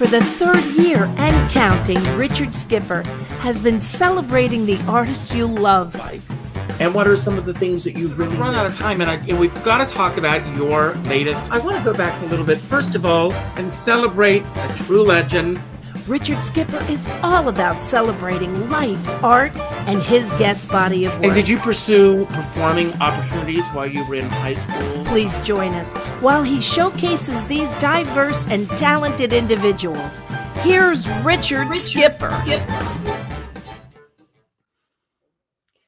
For the third year and counting, Richard Skipper has been celebrating the artists you love. And what are some of the things that you've really run out of time, and we've got to talk about your latest. I want to go back a little bit, first of all, and celebrate a true legend. Richard Skipper is all about celebrating life, art, and his guest body of work. And did you pursue performing opportunities while you were in high school? Please join us while he showcases these diverse and talented individuals. Here's Richard Skipper.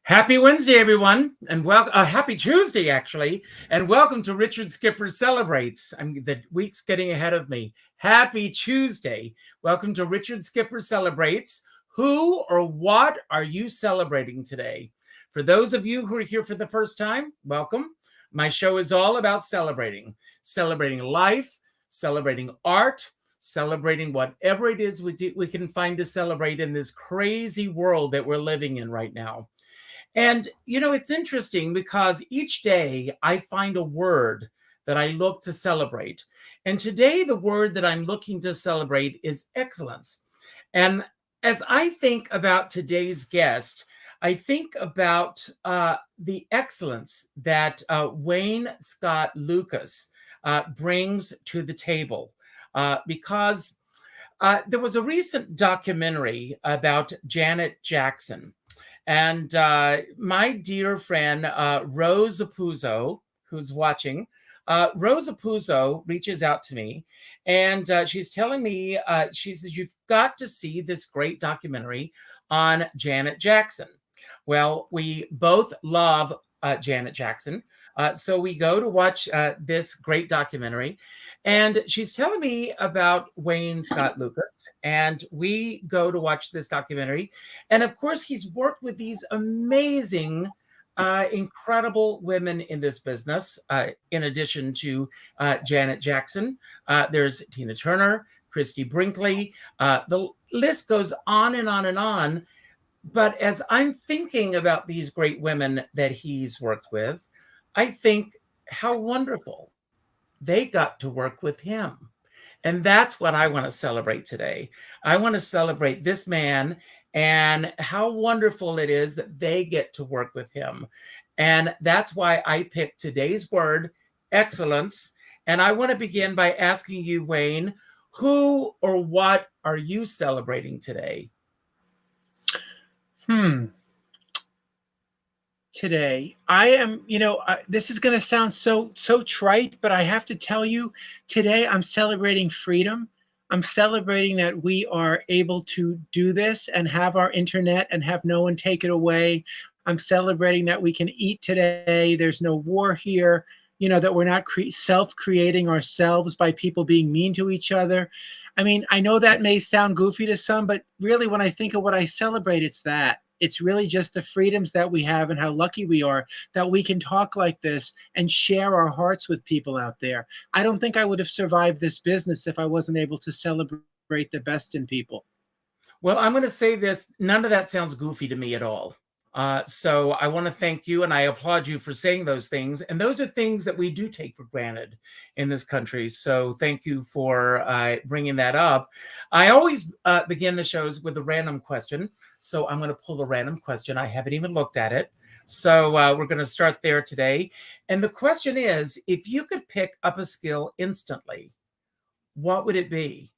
Happy Wednesday, everyone, and happy Tuesday, actually, and welcome to Richard Skipper Celebrates. The week's getting ahead of me. Happy Tuesday. Welcome to Richard Skipper Celebrates. Who or what are you celebrating today? For those of you who are here for the first time, welcome. My show is all about celebrating life, celebrating art, celebrating whatever it is we can find to celebrate in this crazy world that we're living in right now. And, you know, it's interesting because each day I find a word that I look to celebrate. And today the word that I'm looking to celebrate is excellence. And as I think about today's guest, I think about the excellence that Wayne Scot Lukas brings to the table. Because there was a recent documentary about Janet Jackson. And my dear friend, Rose Apuzzo, who's watching, Rose Apuzzo reaches out to me and she's telling me, she says, you've got to see this great documentary on Janet Jackson. Well, we both love Janet Jackson. So we go to watch this great documentary, and she's telling me about Wayne Scot Lukas, and we go to watch this documentary. And of course, he's worked with these amazing, incredible women in this business. In addition to Janet Jackson, there's Tina Turner, Christie Brinkley. The list goes on and on and on. But as I'm thinking about these great women that he's worked with, I think how wonderful they got to work with him. And that's what I want to celebrate today. I want to celebrate this man and how wonderful it is that they get to work with him. And that's why I picked today's word, excellence. And I want to begin by asking you, Wayne, who or what are you celebrating today? Today, I am, this is going to sound so trite, but I have to tell you, today I'm celebrating freedom. I'm celebrating that we are able to do this and have our internet and have no one take it away. I'm celebrating that we can eat today. There's no war here, that we're not self-creating ourselves by people being mean to each other. I mean, I know that may sound goofy to some, but really when I think of what I celebrate, it's that. It's really just the freedoms that we have and how lucky we are that we can talk like this and share our hearts with people out there. I don't think I would have survived this business if I wasn't able to celebrate the best in people. Well, I'm going to say this. None of that sounds goofy to me at all. So I want to thank you and I applaud you for saying those things. And those are things that we do take for granted in this country. So thank you for bringing that up. I always begin the shows with a random question. So I'm going to pull a random question. I haven't even looked at it. So we're going to start there today. And the question is, if you could pick up a skill instantly, what would it be?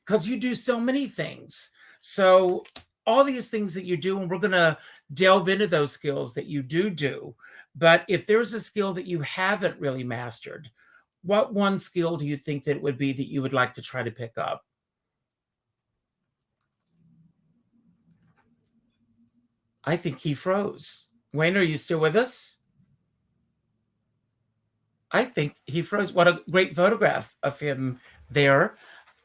Because you do so many things. So all these things that you do, and we're going to delve into those skills that you do. But if there's a skill that you haven't really mastered, what one skill do you think that it would be that you would like to try to pick up? I think he froze. Wayne, are you still with us? I think he froze. What a great photograph of him there.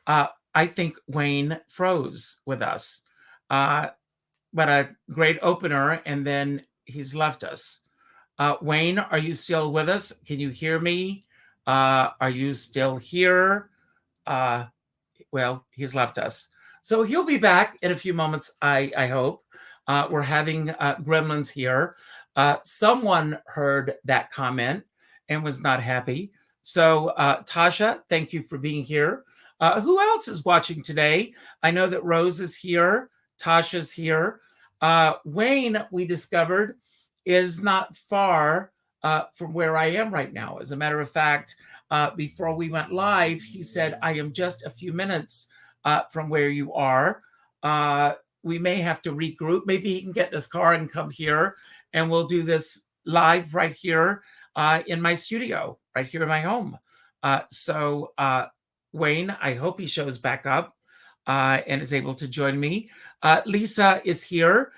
I think Wayne froze with us. What a great opener, and then he's left us. Wayne, are you still with us? Can you hear me? Are you still here? Well, he's left us. So he'll be back in a few moments, I hope. We're having gremlins here. Someone heard that comment and was not happy. So Tasha, thank you for being here. Who else is watching today? I know that Rose is here. Tasha's here. Wayne, we discovered, is not far from where I am right now. As a matter of fact, before we went live, he said, I am just a few minutes from where you are. We may have to regroup. Maybe he can get in his car and come here, and we'll do this live right here in my studio, right here in my home. So Wayne, I hope he shows back up and is able to join me. Lisa is here.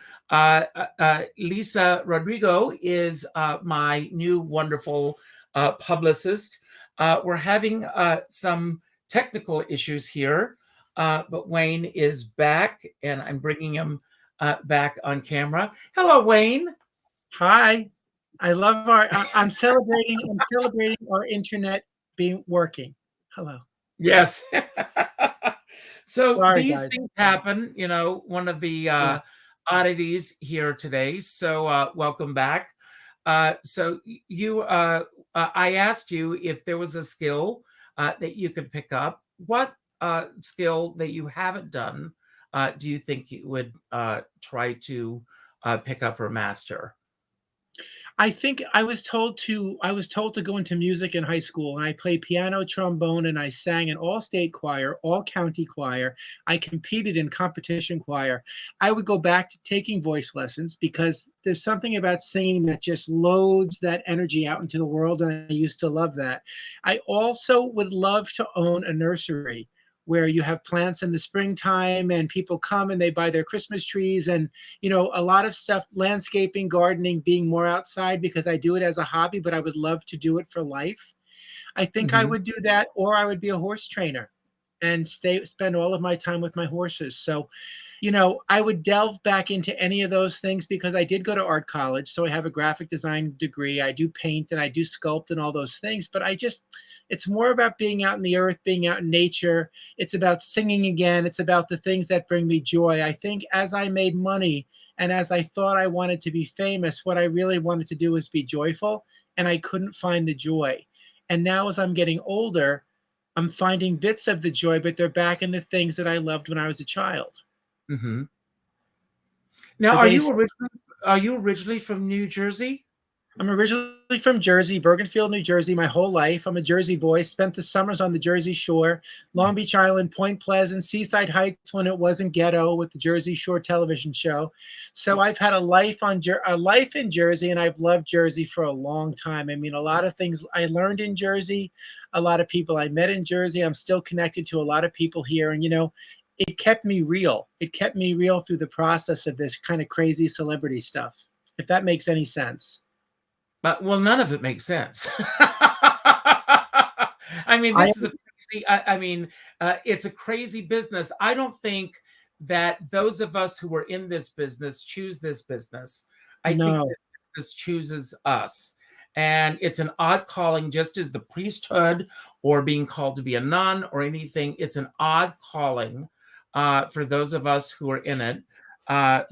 Lisa Rodrigo is my new wonderful publicist. We're having some technical issues here, but Wayne is back, and I'm bringing him back on camera. Hello, Wayne. Hi. I love I'm celebrating our internet being working. Hello. Yes. So Sorry, these guys. things happen, you know, one of the oddities here today. So welcome back. So you, I asked you if there was a skill that you could pick up. What skill that you haven't done do you think you would try to pick up or master? I think I was told to go into music in high school, and I played piano, trombone, and I sang in all state choir, all county choir. I competed in competition choir. I would go back to taking voice lessons because there's something about singing that just loads that energy out into the world, and I used to love that. I also would love to own a nursery where you have plants in the springtime and people come and they buy their Christmas trees, and a lot of stuff, landscaping, gardening, being more outside, because I do it as a hobby, but I would love to do it for life. I think I would do that, or I would be a horse trainer and spend all of my time with my horses. So, I would delve back into any of those things because I did go to art college. So I have a graphic design degree. I do paint and I do sculpt and all those things. But it's more about being out in the earth, being out in nature. It's about singing again. It's about the things that bring me joy. I think as I made money and as I thought I wanted to be famous, what I really wanted to do was be joyful, and I couldn't find the joy. And now as I'm getting older, I'm finding bits of the joy, but they're back in the things that I loved when I was a child. Mm-hmm. Now, are you originally from New Jersey? I'm originally from Jersey, Bergenfield, New Jersey, my whole life. I'm a Jersey boy, spent the summers on the Jersey Shore, Long Beach Island, Point Pleasant, Seaside Heights when it wasn't ghetto with the Jersey Shore television show. So I've had a life in Jersey, and I've loved Jersey for a long time. I mean, a lot of things I learned in Jersey, a lot of people I met in Jersey. I'm still connected to a lot of people here, and it kept me real. It kept me real through the process of this kind of crazy celebrity stuff, if that makes any sense. Well, none of it makes sense. I mean, this is a crazy. It's a crazy business. I don't think that those of us who are in this business choose this business. I think this chooses us, and it's an odd calling, just as the priesthood or being called to be a nun or anything. It's an odd calling for those of us who are in it,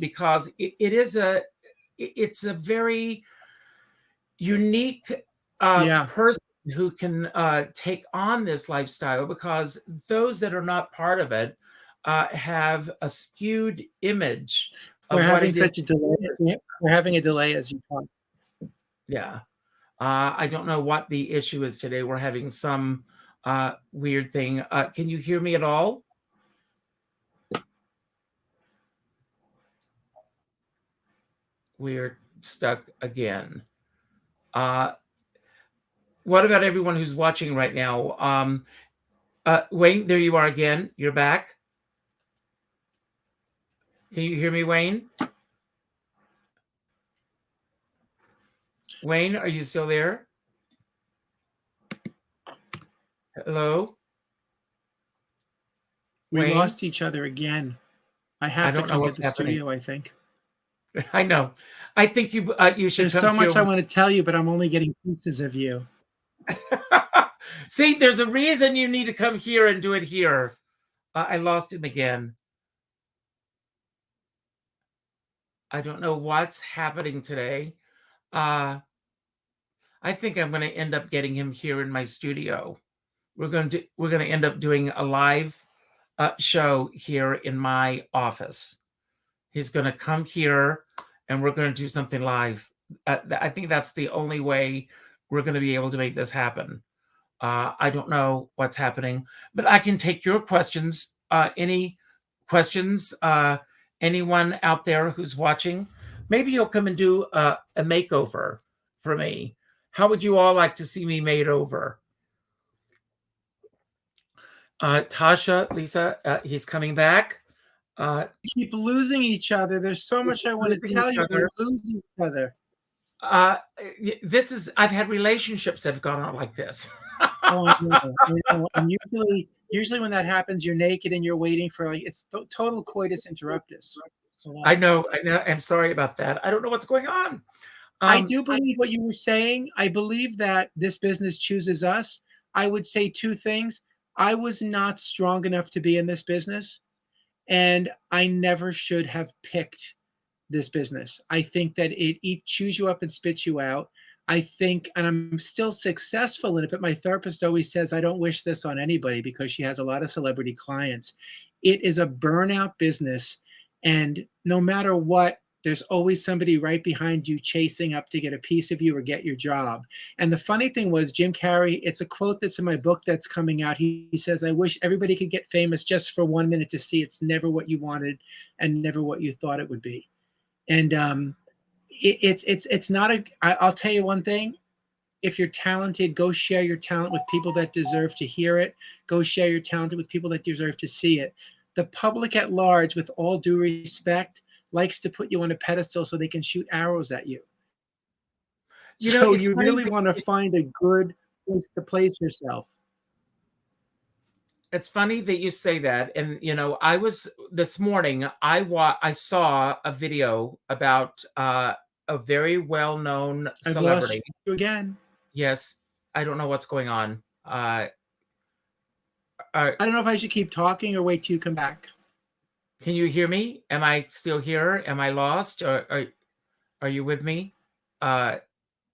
because it's a very unique person who can take on this lifestyle, because those that are not part of it have a skewed image. We're having such a delay. We're having a delay as you talk. Yeah. I don't know what the issue is today. We're having some weird thing. Can you hear me at all? We're stuck again. What about everyone who's watching right now? Wayne, there you are again. You're back. Can you hear me, Wayne? Wayne, are you still there? Hello? We Wayne? lost each other again. I have to come to the studio, I think. I know. I think you should. There's so much I want to tell you, but I'm only getting pieces of you. See, there's a reason you need to come here and do it here. I lost him again. I don't know what's happening today. I think I'm going to end up getting him here in my studio. we're going to end up doing a live show here in my office. He's going to come here, and we're going to do something live. I think that's the only way we're going to be able to make this happen. I don't know what's happening, but I can take your questions. Any questions? Anyone out there who's watching? Maybe you'll come and do a makeover for me. How would you all like to see me made over? Tasha, Lisa, he's coming back. Keep losing each other. There's so much I want to tell you. We're losing each other. I've had relationships that have gone on like this. Oh, I know. And usually when that happens, you're naked and you're waiting for, like, it's total coitus interruptus. I know. I'm sorry about that. I don't know what's going on. I do believe what you were saying. I believe that this business chooses us. I would say two things. I was not strong enough to be in this business, and I never should have picked this business. I think that it chews you up and spits you out. I think, and I'm still successful in it, but my therapist always says I don't wish this on anybody because she has a lot of celebrity clients. It is a burnout business, and no matter what, there's always somebody right behind you chasing up to get a piece of you or get your job. And the funny thing was, Jim Carrey, it's a quote that's in my book that's coming out. He says, I wish everybody could get famous just for 1 minute to see it's never what you wanted and never what you thought it would be. And it's not I'll tell you one thing. If you're talented, go share your talent with people that deserve to hear it. Go share your talent with people that deserve to see it. The public at large, with all due respect, likes to put you on a pedestal so they can shoot arrows at you. So you really want to find a good place to place yourself. It's funny that you say that. And, I was this morning, I saw a video about a very well-known celebrity. I've lost you again. Yes. I don't know what's going on. I don't know if I should keep talking or wait till you come back. Can you hear me? Am I still here? Am I lost? Or are you with me?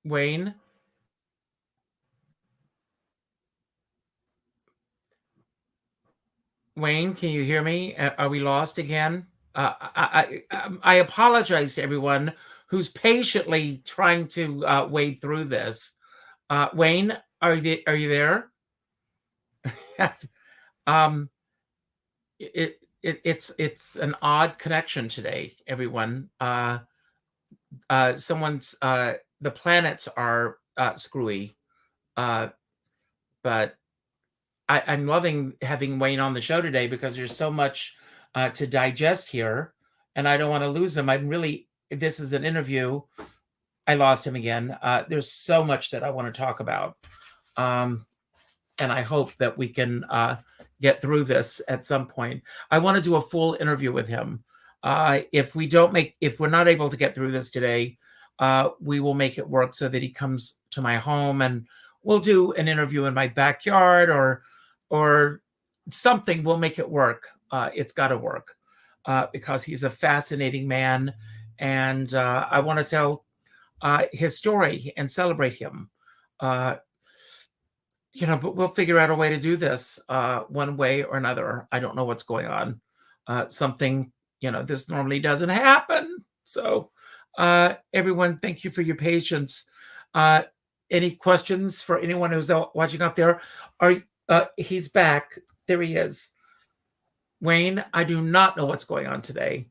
Wayne? Wayne, can you hear me? Are we lost again? I apologize to everyone who's patiently trying to wade through this. Wayne, are you there? It's an odd connection today, everyone. The planets are screwy, but I'm loving having Wayne on the show today because there's so much to digest here, and I don't want to lose him. This is an interview. I lost him again. There's so much that I want to talk about, and I hope that we can get through this at some point. I want to do a full interview with him. If we're not able to get through this today, we will make it work so that he comes to my home and we'll do an interview in my backyard or something. We'll make it work. It's got to work because he's a fascinating man, and I want to tell his story and celebrate him. But we'll figure out a way to do this one way or another. I don't know what's going on. This normally doesn't happen. So everyone, thank you for your patience. Any questions for anyone who's watching out there? He's back. There he is. Wayne, I do not know what's going on today.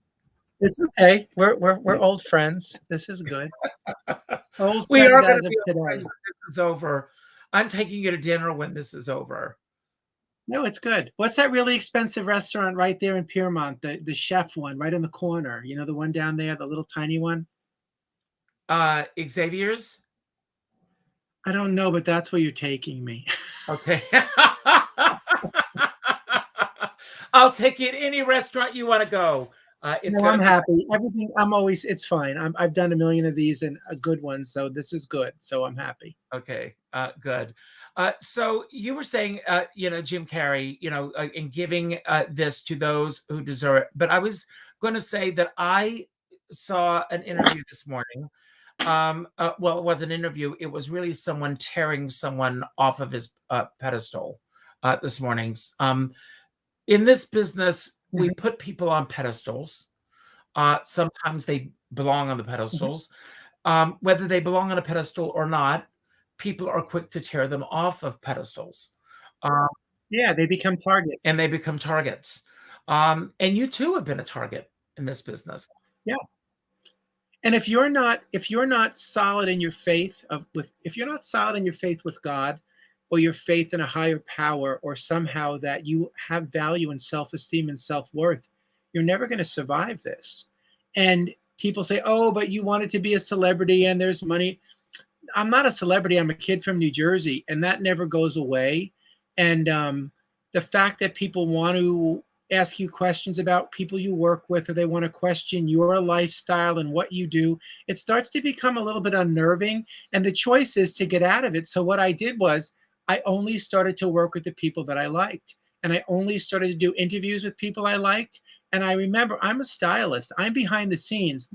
It's okay. We're old friends. This is good. Old We are friends going as to of be today. when this is over. I'm taking you to dinner when this is over. No, it's good. What's that really expensive restaurant right there in Piermont? The chef one, right in the corner. You know, the one down there, the little tiny one? Xavier's? I don't know, but that's where you're taking me. Okay. I'll take you to any restaurant you want to go. I'm happy. Everything, it's fine. I've done a million of these and a good one, so this is good. So I'm happy. Okay, good. So you were saying, Jim Carrey, in giving this to those who deserve it. But I was going to say that I saw an interview this morning. Well, it was an interview. It was really someone tearing someone off of his pedestal. this morning. In this business, we Mhm. put people on pedestals. Sometimes they belong on the pedestals. Whether they belong on a pedestal or not, people are quick to tear them off of pedestals. Yeah, they become targets. And they become targets. And you too have been a target in this business. Yeah. And if you're not solid in your faith if you're not solid in your faith with God, or your faith in a higher power, or somehow that you have value and self-esteem and self-worth, you're never going to survive this. And people say, oh, but you wanted to be a celebrity and there's money. I'm not a celebrity. I'm a kid from New Jersey, and that never goes away. And the fact that people want to ask you questions about people you work with, or they want to question your lifestyle and what you do, it starts to become a little bit unnerving. And the choice is to get out of it. So what I did was I only started to work with the people that I liked. And I only started to do interviews with people I liked. And I remember, I'm a stylist. I'm behind the scenes.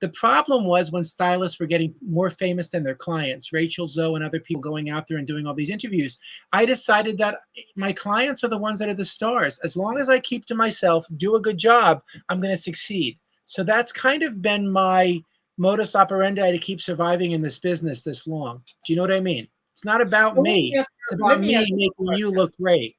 The problem was when stylists were getting more famous than their clients, Rachel Zoe and other people going out there and doing all these interviews. I decided that my clients are the ones that are the stars. As long as I keep to myself, do a good job, I'm going to succeed. So that's kind of been my modus operandi to keep surviving in this business this long. Do you know what I mean? It's not about Well, me. It's let about me me ask you a making question. you look great.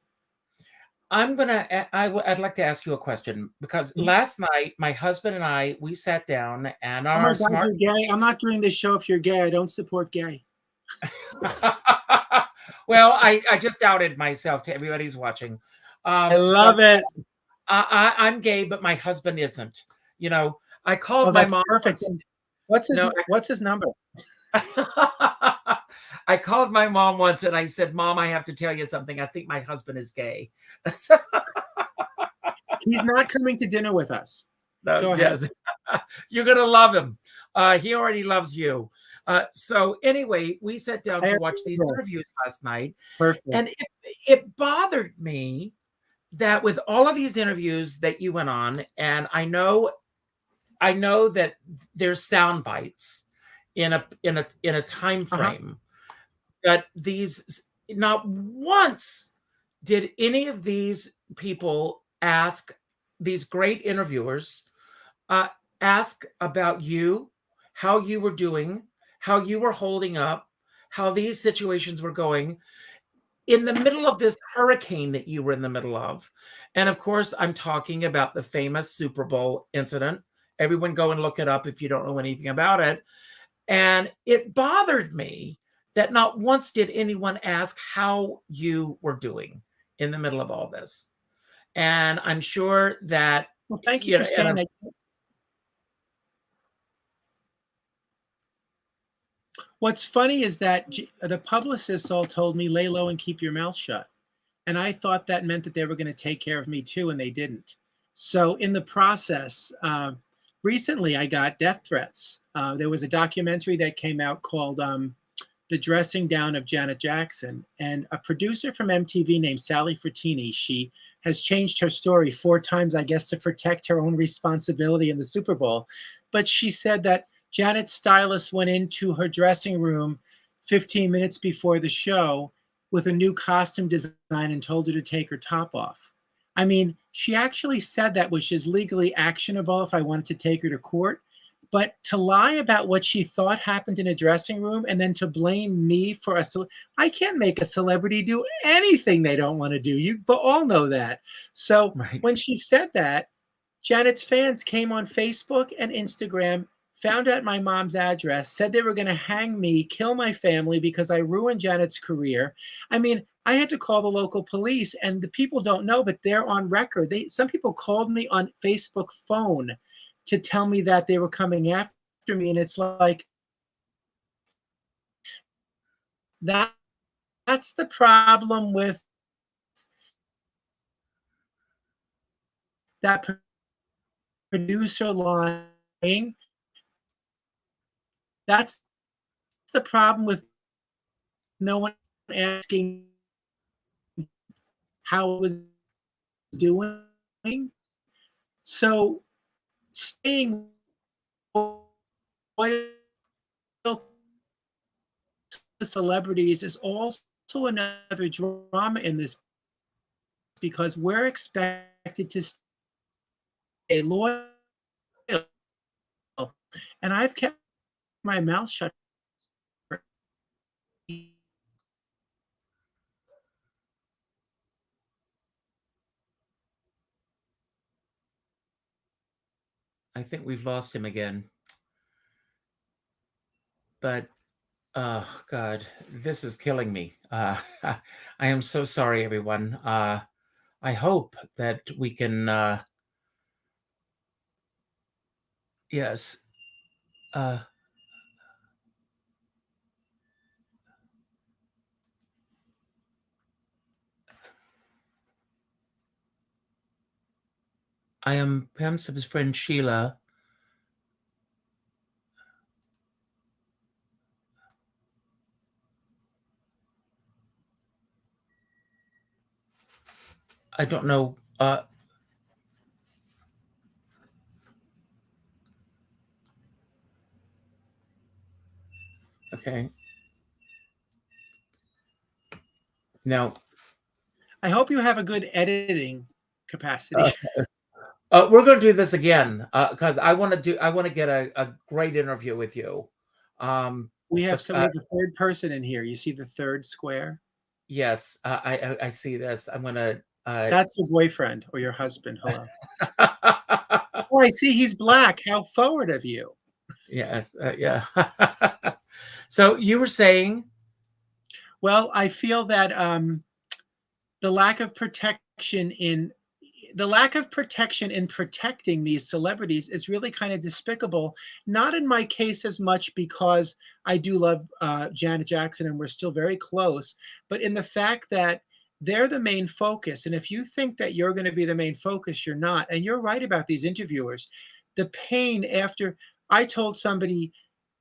I'd like to ask you a question, because Mhm. last night my husband and I, we sat down and Oh on my our God, smart. you're gay. I'm not doing this show if you're gay. I don't support gay. Well, I just outed myself to everybody who's watching. I So love it. I'm gay, but my husband isn't. You know, I Oh, called my that's mom perfect. once. No, What's his number? I called my mom once and I said, Mom, I have to tell you something. I think my husband is gay. He's not coming to dinner with us. No, Go ahead. yes, you're gonna love him. He already loves you. So anyway, we sat down I to already watch these know. interviews last night, Perfect. and it bothered me that with all of these interviews that you went on, and I know that there's sound bites in a time Uh-huh. frame, but these, not once did any of these people ask, these great interviewers, uh, ask about you, how you were doing, how you were holding up, how these situations were going in the middle of this hurricane that you were in the middle of. And of course, I'm talking about the famous Super Bowl incident. Everyone go and look it up if you don't know anything about it. And it bothered me that not once did anyone ask how you were doing in the middle of all this. And I'm sure that, Well, thank you for saying that. What's funny is that the publicists all told me, lay low and keep your mouth shut. And I thought that meant that they were going to take care of me too, and they didn't. So in the process, recently I got death threats. There was a documentary that came out called The Dressing Down of Janet Jackson. And a producer from MTV named Sally Frattini, she has changed her story 4 times, I guess, to protect her own responsibility in the Super Bowl. But she said that Janet's stylist went into her dressing room 15 minutes before the show with a new costume design and told her to take her top off. I mean, she actually said that, which is legally actionable if I wanted to take her to court. But to lie about what she thought happened in a dressing room and then to blame me for I can't make a celebrity do anything they don't want to do. You but all know that. So right. when she said that, Janet's fans came on Facebook and Instagram, found out my mom's address, said they were going to hang me, kill my family because I ruined Janet's career. I mean, I had to call the local police, and the people don't know, but they're on record. Some people called me on Facebook phone to tell me that they were coming after me, and it's like that. That's the problem with that producer lying. That's the problem with no one asking how it was doing. So staying loyal to celebrities is also also another drama in this because we're expected to stay loyal, and I've kept my mouth shut. I think we've lost him again. But oh God, this is killing me. I am so sorry, everyone. I hope that we can. Yes. I am Pam's friend Sheila. I don't know. Okay. Now, I hope you have a good editing capacity. we're going to do this again because I want to get a great interview with you. We have the third person in here. You see the third square? Yes, I see this. I'm gonna. That's your boyfriend or your husband. Hello. Oh, I see he's black. How forward of you. Yes. Yeah. So you were saying? Well, I feel that the lack of protection in protecting these celebrities is really kind of despicable. Not in my case as much because I do love Janet Jackson and we're still very close, but in the fact that they're the main focus. And if you think that you're going to be the main focus, you're not. And you're right about these interviewers. The pain after I told somebody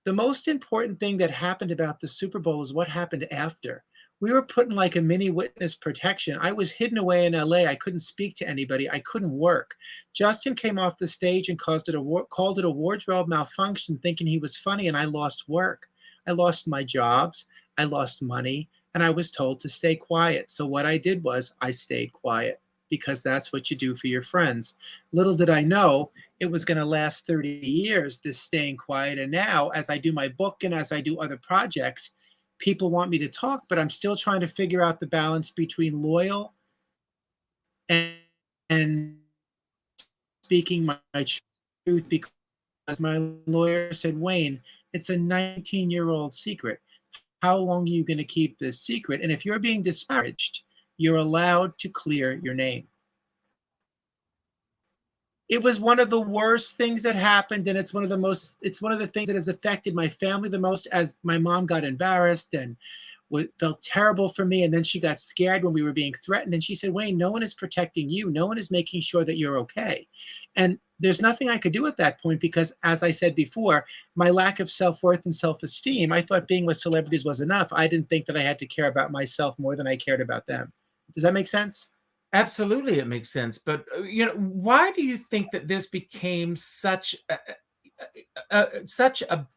the most important thing that happened about the Super Bowl is what happened after. We were put in like a mini witness protection. I was hidden away in LA. I couldn't speak to anybody. I couldn't work. Justin came off the stage and called it a wardrobe malfunction, thinking he was funny, and I lost work. I lost my jobs. I lost money, and I was told to stay quiet. So what I did was I stayed quiet because that's what you do for your friends. Little did I know it was going to last 30 years, this staying quiet. And now, as I do my book and as I do other projects, people want me to talk, but I'm still trying to figure out the balance between loyal and speaking my truth, because my lawyer said, Wayne, it's a 19-year-old secret. How long are you going to keep this secret? And if you're being disparaged, you're allowed to clear your name. It was one of the worst things that happened, and it's one of the things that has affected my family the most, as my mom got embarrassed and felt terrible for me, and then she got scared when we were being threatened, and she said, Wayne, no one is protecting you. No one is making sure that you're okay. And there's nothing I could do at that point because, as I said before, my lack of self-worth and self-esteem, I thought being with celebrities was enough. I didn't think that I had to care about myself more than I cared about them. Does that make sense? Absolutely, it makes sense. But why do you think that this became such a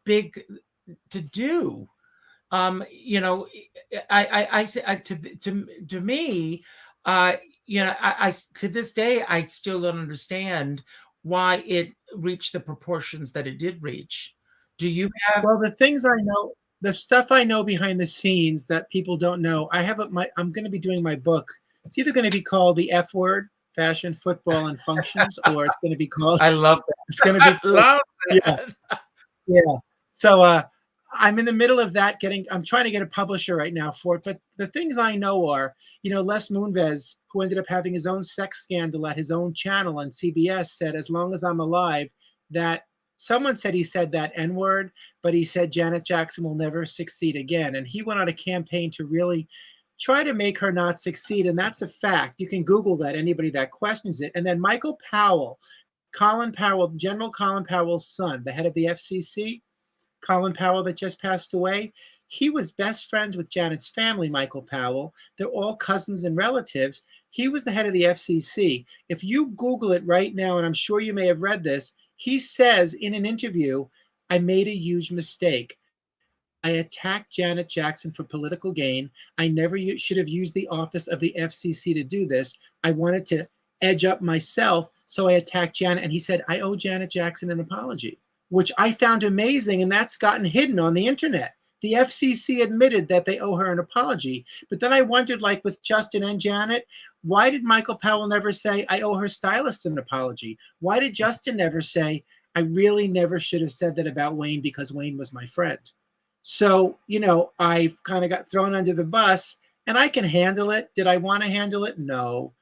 big to do? To me, I to this day I still don't understand why it reached the proportions that it did reach. Do you have? Well, the things I know, the stuff I know behind the scenes that people don't know, I'm going to be doing my book. It's either going to be called The F Word, Fashion, Football, and Functions, or it's going to be called. I love that. It's going to be called, love that. Yeah. So I'm in the middle of that. I'm trying to get a publisher right now for it. But the things I know are, Les Moonves, who ended up having his own sex scandal at his own channel on CBS, said, as long as I'm alive, that someone said he said that N-word, but he said Janet Jackson will never succeed again. And he went on a campaign to really try to make her not succeed. And that's a fact. You can Google that, anybody that questions it. And then Michael Powell, General Colin Powell's son, the head of the FCC, Colin Powell that just passed away, he was best friends with Janet's family, Michael Powell. They're all cousins and relatives. He was the head of the FCC. If you Google it right now, and I'm sure you may have read this, he says in an interview, I made a huge mistake. I attacked Janet Jackson for political gain. I never should have used the office of the FCC to do this. I wanted to edge up myself, so I attacked Janet. And he said, I owe Janet Jackson an apology, which I found amazing, and that's gotten hidden on the internet. The FCC admitted that they owe her an apology. But then I wondered, like with Justin and Janet, why did Michael Powell never say, I owe her stylist an apology? Why did Justin never say, I really never should have said that about Wayne because Wayne was my friend? So, you know, I kind of got thrown under the bus, and I can handle it. Did I want to handle it? No.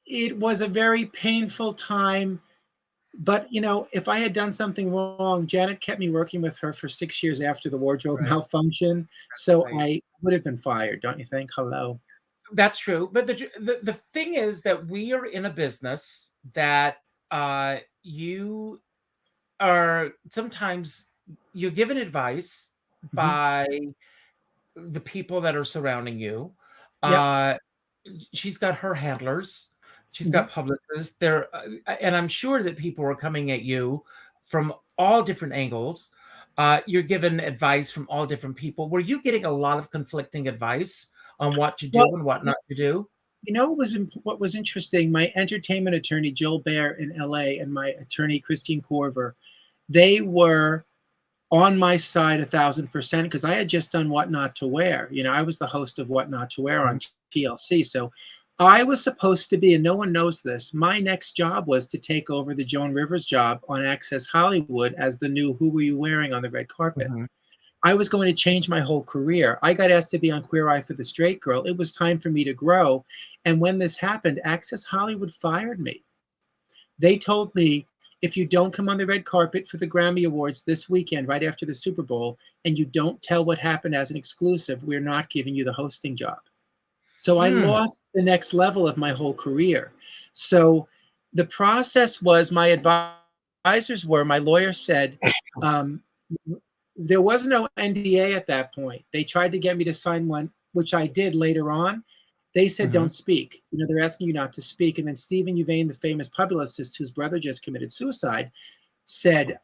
It was a very painful time. But, you know, if I had done something wrong, Janet kept me working with her for 6 years after the wardrobe malfunction. So I would have been fired, don't you think? Hello. That's true. But the thing is that we are in a business that you are sometimes you're given advice by the people that are surrounding you. She's got her handlers. She's got publicists there. And I'm sure that people are coming at you from all different angles. You're given advice from all different people. Were you getting a lot of conflicting advice on what to do and what not to do? You know, what was interesting, my entertainment attorney, Jill Baer in LA, and my attorney, Christine Corver, they were on my side 1,000% because I had just done What Not to Wear. You know, I was the host of What Not to Wear on TLC. So I was supposed to be, and no one knows this, my next job was to take over the Joan Rivers job on Access Hollywood as the new Who Were You Wearing on the red carpet. I was going to change my whole career. I got asked to be on Queer Eye for the Straight Girl. It was time for me to grow. And when this happened, Access Hollywood fired me. They told me, if you don't come on the red carpet for the Grammy Awards this weekend, right after the Super Bowl, and you don't tell what happened as an exclusive, we're not giving you the hosting job. So I lost the next level of my whole career. So the process was, my advisors were, my lawyer said, there was no NDA at that point. They tried to get me to sign one, which I did later on. They said, don't speak. You know, they're asking you not to speak. And then Stephen Uvain, the famous publicist whose brother just committed suicide, said,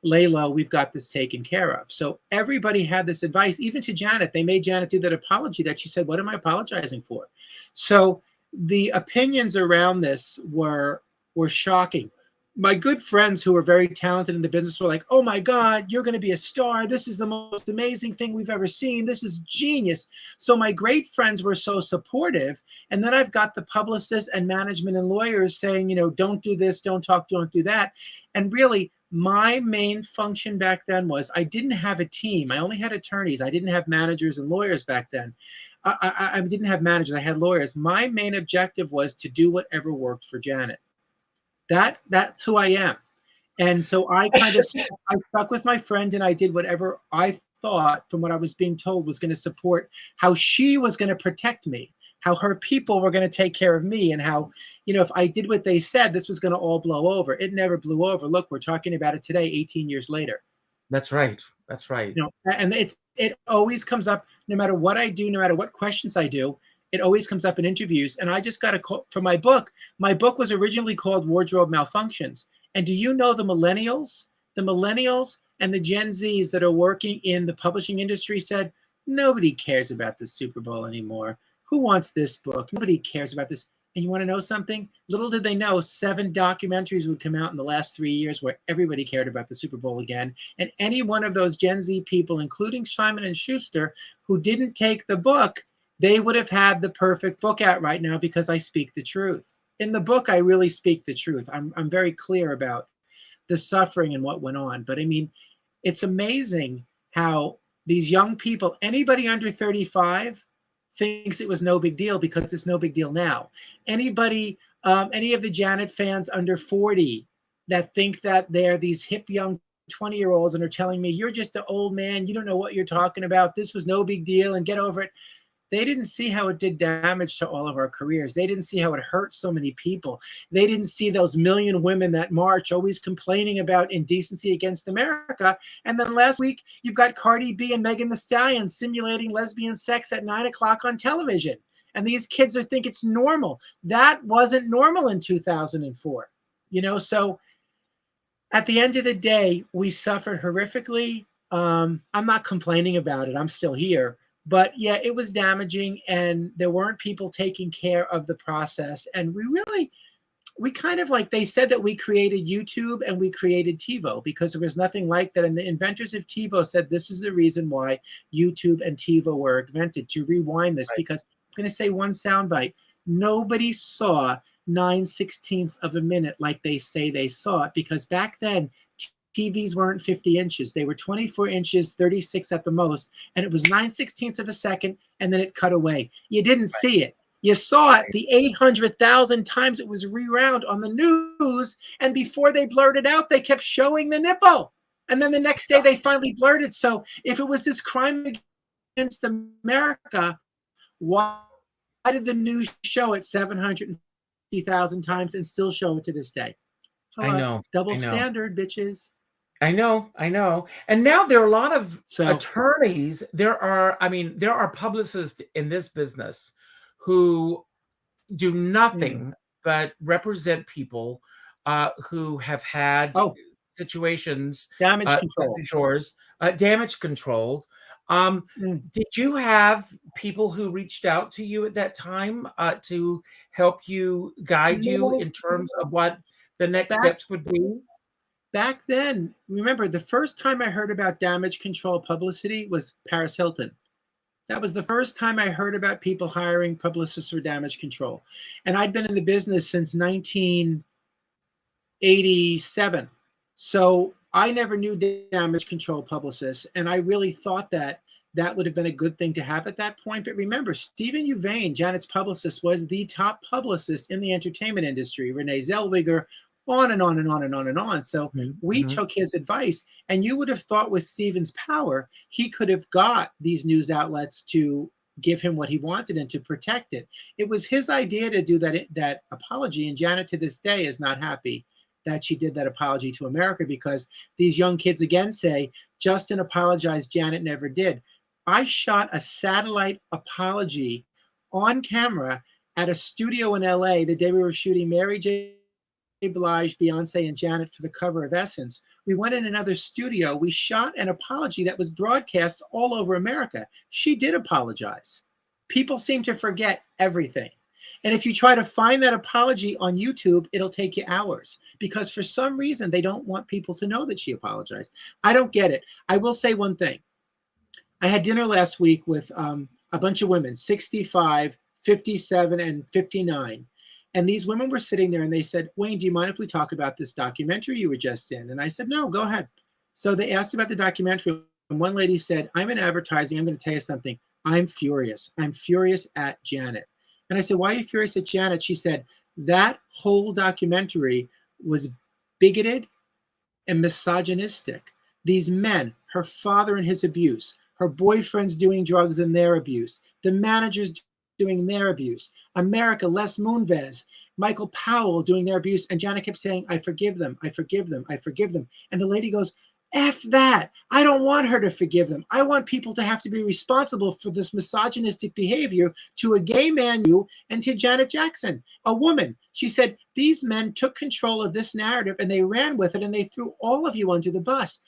lay low, we've got this taken care of. So everybody had this advice, even to Janet. They made Janet do that apology that she said, what am I apologizing for? So the opinions around this were shocking. My good friends who were very talented in the business were like, oh my God, you're going to be a star. This is the most amazing thing we've ever seen. This is genius. So my great friends were so supportive. And then I've got the publicists and management and lawyers saying, you know, don't do this, don't talk, don't do that. And really, my main function back then was, I didn't have a team. I only had attorneys. I didn't have managers and lawyers back then. I didn't have managers. I had lawyers. My main objective was to do whatever worked for Janet. That's who I am. And so I kind of I stuck with my friend, and I did whatever I thought, from what I was being told, was going to support how she was going to protect me, how her people were going to take care of me, and how, you know, if I did what they said, this was going to all blow over. It never blew over. Look, we're talking about it today, 18 years later. That's right. That's right. You know, and it always comes up, no matter what I do, no matter what questions I do. It always comes up in interviews. And I just got a call for my book. My book was originally called Wardrobe Malfunctions. And do you know the millennials and the Gen Zs that are working in the publishing industry said, nobody cares about the Super Bowl anymore. Who wants this book? Nobody cares about this. And you want to know something? Little did they know 7 documentaries would come out in the last 3 years where everybody cared about the Super Bowl again. And any one of those Gen Z people, including Simon & Schuster, who didn't take the book, they would have had the perfect book out right now, because I speak the truth. In the book, I really speak the truth. I'm very clear about the suffering and what went on. But I mean, it's amazing how these young people, anybody under 35, thinks it was no big deal because it's no big deal now. Anybody, any of the Janet fans under 40 that think that they're these hip young 20-year-olds and are telling me, you're just an old man, you don't know what you're talking about, this was no big deal and get over it. They didn't see how it did damage to all of our careers. They didn't see how it hurt so many people. They didn't see those million women that march always complaining about indecency against America. And then last week, you've got Cardi B and Megan Thee Stallion simulating lesbian sex at 9 o'clock on television. And these kids think it's normal. That wasn't normal in 2004. You know, so at the end of the day, we suffered horrifically. I'm not complaining about it. I'm still here. But yeah, it was damaging, and there weren't people taking care of the process. And we kind of, like, they said that we created YouTube and we created TiVo because there was nothing like that. And the inventors of TiVo said this is the reason why YouTube and TiVo were invented, to rewind this. Right. Because I'm going to say one soundbite. Nobody saw 9/16 of a minute like they say they saw it, because back then TVs weren't 50 inches. They were 24 inches, 36 at the most. And it was 9/16 of a second, and then it cut away. You didn't see it. You saw it the 800,000 times it was rewound on the news. And before they blurred it out, they kept showing the nipple. And then the next day they finally blurred it. So if it was this crime against America, why did the news show it 750,000 times and still show it to this day? I know. Double I know. standard, bitches. I know. And now there are a lot of So attorneys. There are publicists in this business who do nothing but represent people who have had situations damage control. such as yours, damage controlled. Did you have people who reached out to you at that time to help you, guide you in terms of what the next steps would be? Back then, remember, the first time I heard about damage control publicity was Paris Hilton. That was the first time I heard about people hiring publicists for damage control. And I'd been in the business since 1987. So I never knew damage control publicists. And I really thought that that would have been a good thing to have at that point. But remember, Stephen Uvain, Janet's publicist, was the top publicist in the entertainment industry. Renee Zellweger, on and on and on and on and on. So we took his advice, and you would have thought with Stephen's power, he could have got these news outlets to give him what he wanted and to protect it. It was his idea to do that apology, and Janet to this day is not happy that she did that apology to America, because these young kids again say, Justin apologized, Janet never did. I shot a satellite apology on camera at a studio in LA the day we were shooting Mary J. Blige, Beyonce, and Janet for the cover of Essence. We went in another studio. We shot an apology that was broadcast all over America. She did apologize. People seem to forget everything. And if you try to find that apology on YouTube, it'll take you hours, because for some reason they don't want people to know that she apologized. I don't get it. I will say one thing. I had dinner last week with a bunch of women, 65, 57, and 59. And these women were sitting there and they said, Wayne, do you mind if we talk about this documentary you were just in? And I said, no, go ahead. So they asked about the documentary. And one lady said, I'm in advertising. I'm going to tell you something. I'm furious. I'm furious at Janet. And I said, why are you furious at Janet? She said, that whole documentary was bigoted and misogynistic. These men, her father and his abuse, her boyfriends doing drugs and their abuse, the managers doing their abuse, America, Les Moonves, Michael Powell doing their abuse. And Janet kept saying, I forgive them, I forgive them, I forgive them. And the lady goes, F that. I don't want her to forgive them. I want people to have to be responsible for this misogynistic behavior to a gay man, you, and to Janet Jackson, a woman. She said, these men took control of this narrative and they ran with it and they threw all of you under the bus.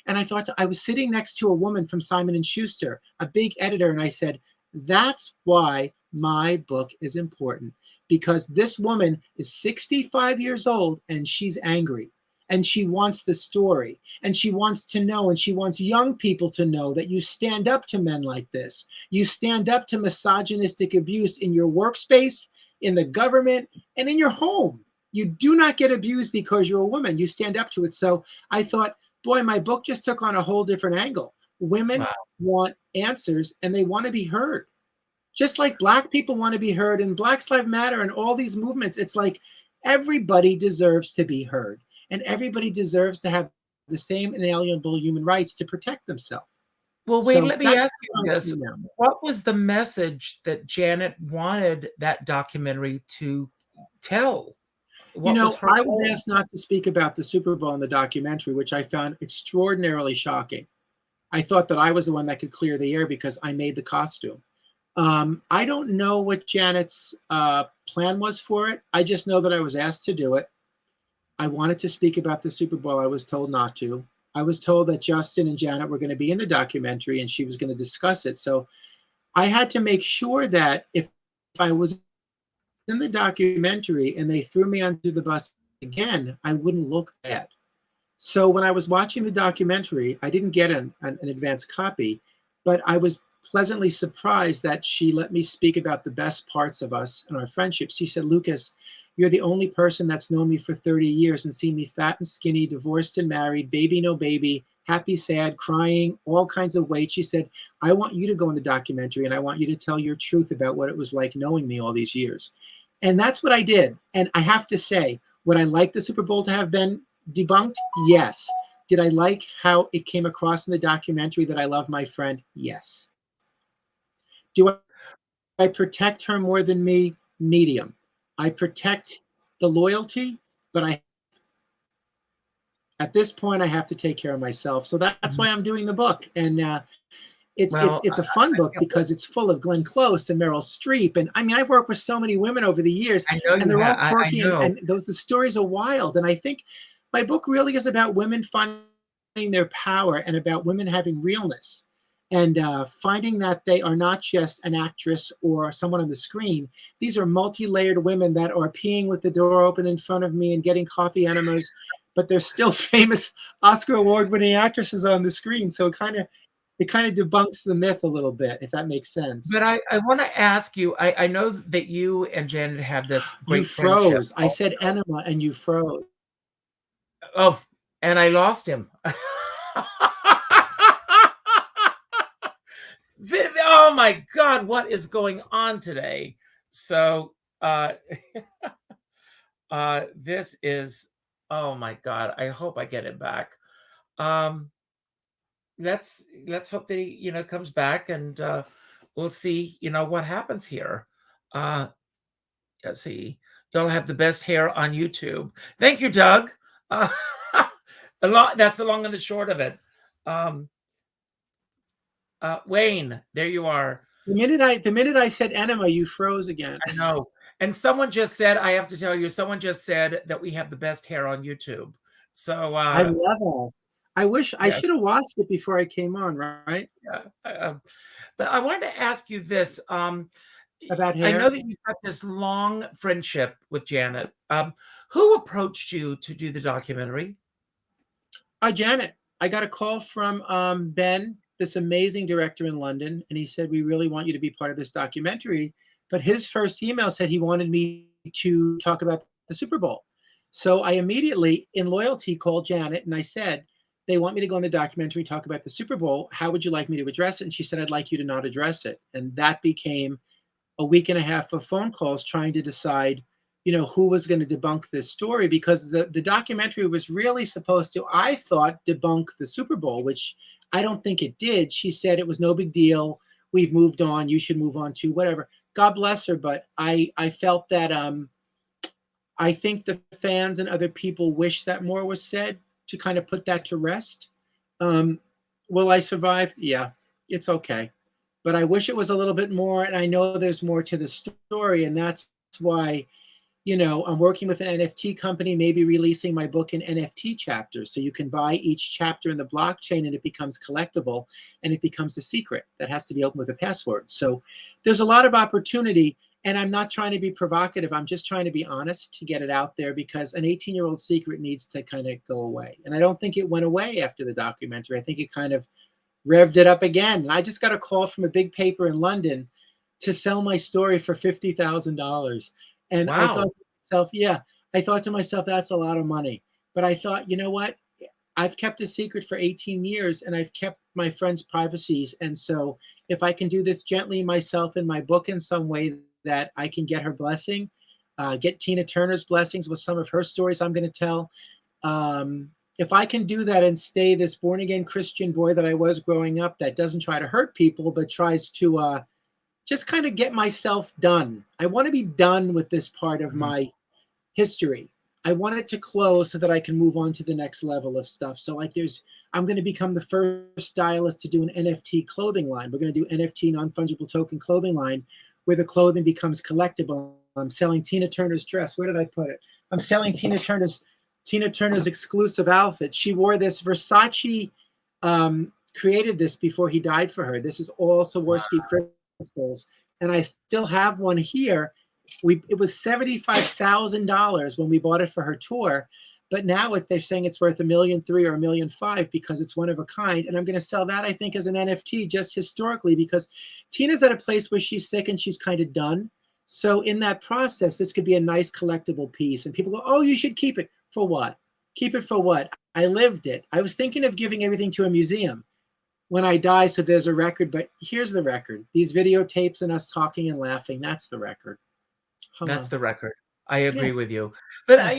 And I thought, I was sitting next to a woman from Simon & Schuster, a big editor, and I said, that's why my book is important, because this woman is 65 years old and she's angry and she wants the story and she wants to know, and she wants young people to know that you stand up to men like this. You stand up to misogynistic abuse in your workspace, in the government, and in your home. You do not get abused because you're a woman. You stand up to it. So I thought, boy, my book just took on a whole different angle. Women want answers and they want to be heard. Just like Black people want to be heard, and Black Lives Matter and all these movements, it's like everybody deserves to be heard and everybody deserves to have the same inalienable human rights to protect themselves. Well, Wayne, let me ask you this. What was the message that Janet wanted that documentary to tell? I was asked not to speak about the Super Bowl in the documentary, which I found extraordinarily shocking. I thought that I was the one that could clear the air because I made the costume. I don't know what Janet's plan was for it. I just know that I was asked to do it. I wanted to speak about the Super Bowl. I was told not to. I was told that Justin and Janet were going to be in the documentary and she was going to discuss it. So I had to make sure that if I was in the documentary and they threw me onto the bus again, I wouldn't look bad. So when I was watching the documentary, I didn't get an advance copy, but I was pleasantly surprised that she let me speak about the best parts of us and our friendship. She said, Lucas, you're the only person that's known me for 30 years and seen me fat and skinny, divorced and married, baby, no baby, happy, sad, crying, all kinds of weight. She said, I want you to go in the documentary and I want you to tell your truth about what it was like knowing me all these years. And that's what I did. And I have to say, would I like the Super Bowl to have been debunked? Yes. Did I like how it came across in the documentary that I love my friend? Yes. Do I protect her more than me? Medium. I protect the loyalty, but at this point, I have to take care of myself. So that's why I'm doing the book. And it's a fun book because it's full of Glenn Close and Meryl Streep. And I mean, I've worked with so many women over the years, and they're all quirky, and the stories are wild. And I think my book really is about women finding their power and about women having realness and finding that they are not just an actress or someone on the screen. These are multi-layered women that are peeing with the door open in front of me and getting coffee enemas, but they're still famous Oscar award-winning actresses on the screen. So it kind of debunks the myth a little bit, if that makes sense. But I want to ask you, I know that you and Janet have this great You froze. friendship. I said enema and you froze. Oh, and I lost him. Oh my God, what is going on today? So this is, oh my God, I hope I get it back. Let's hope that he, comes back, and we'll see, what happens here. Let's see. Y'all have the best hair on YouTube. Thank you, Doug. That's the long and the short of it. Wayne, there you are. The minute I said enema, you froze again. I know. And someone just said, I have to tell you, someone just said that we have the best hair on YouTube. So I love it. I wish I should have watched it before I came on, right? Yeah. But I wanted to ask you this. About hair? I know that you've got this long friendship with Janet. Who approached you to do the documentary? Janet. I got a call from Ben, this amazing director in London, and he said, we really want you to be part of this documentary. But his first email said he wanted me to talk about the Super Bowl. So I immediately, in loyalty, called Janet and I said, they want me to go in the documentary, talk about the Super Bowl. How would you like me to address it? And she said, I'd like you to not address it. And that became a week and a half of phone calls trying to decide, who was going to debunk this story, because the documentary was really supposed to, I thought, debunk the Super Bowl, which I don't think it did. She said it was no big deal. We've moved on. You should move on too, whatever. God bless her. But I felt that I think the fans and other people wish that more was said to kind of put that to rest. Will I survive? Yeah, it's okay. But I wish it was a little bit more. And I know there's more to the story. And that's why, I'm working with an NFT company, maybe releasing my book in NFT chapters. So you can buy each chapter in the blockchain and it becomes collectible and it becomes a secret that has to be opened with a password. So there's a lot of opportunity. And I'm not trying to be provocative. I'm just trying to be honest to get it out there, because an 18-year-old secret needs to kind of go away. And I don't think it went away after the documentary. I think it kind of revved it up again. And I just got a call from a big paper in London to sell my story for $50,000. And wow. I thought to myself, that's a lot of money. But I thought, you know what? I've kept a secret for 18 years and I've kept my friends' privacies. And so if I can do this gently myself in my book in some way that I can get her blessing, get Tina Turner's blessings with some of her stories I'm going to tell. If I can do that and stay this born-again Christian boy that I was growing up, that doesn't try to hurt people, but tries to just kind of get myself done. I want to be done with this part of my history. I want it to close so that I can move on to the next level of stuff. So like I'm going to become the first stylist to do an NFT clothing line. We're going to do NFT non-fungible token clothing line where the clothing becomes collectible. I'm selling Tina Turner's dress. Where did I put it? I'm selling Tina Turner's Tina Turner's exclusive outfit. She wore this Versace, created this before he died for her. This is all Swarovski crystals. And I still have one here. It was $75,000 when we bought it for her tour. But now they're saying it's worth $1.3 million or $1.5 million because it's one of a kind. And I'm going to sell that, I think, as an NFT just historically, because Tina's at a place where she's sick and she's kind of done. So in that process, this could be a nice collectible piece. And people go, oh, you should keep it. For what? Keep it for what? I lived it. I was thinking of giving everything to a museum when I die, so there's a record. But here's the record. These videotapes and us talking and laughing, that's the record. That's the record. I agree with you. But I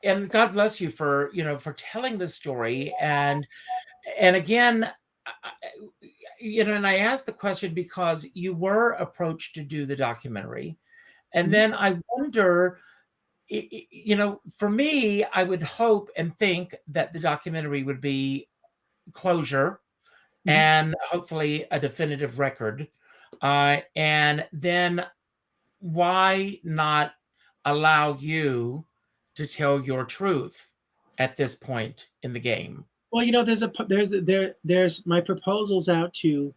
and God bless you for, for telling the story. And again, and I asked the question because you were approached to do the documentary. And then I wonder, for me, I would hope and think that the documentary would be closure and hopefully a definitive record. And then why not allow you to tell your truth at this point in the game? Well, there's my proposals out to